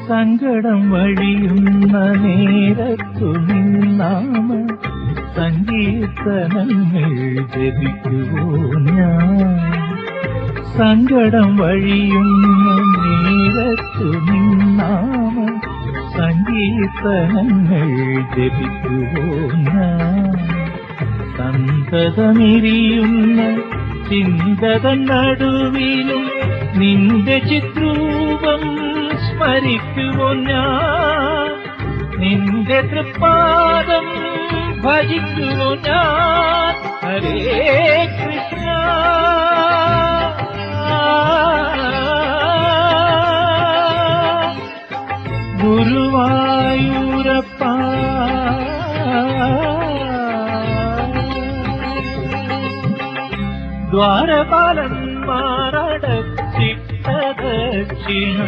സങ്കടം വഴിയുന്ന നേരത്തു നിന്നാമ സങ്കീർത്തനങ്ങൾ ജപിക്കുവോ ഞാൻ. സങ്കടം വഴിയുന്ന നേരത്തു നിന്നാമ സങ്കീർത്തനങ്ങൾ ജപിക്കുവോ ഞാൻ. സന്തതമിരിയുന്ന ചിന്തതൻ നടുവിലും നിന്റെ ചിത്രൂപം സ്മരിക്കുവോ ഞാൻ. നിന്റെ തൃപ്പാദം ഭജിക്കുവോ ഞാൻ. ഹരേ കൃഷ്ണ ഗുരുവായൂരപ്പ. ദ്വാരപാലന്മാരടച്ചിട്ട ദക്ഷിണ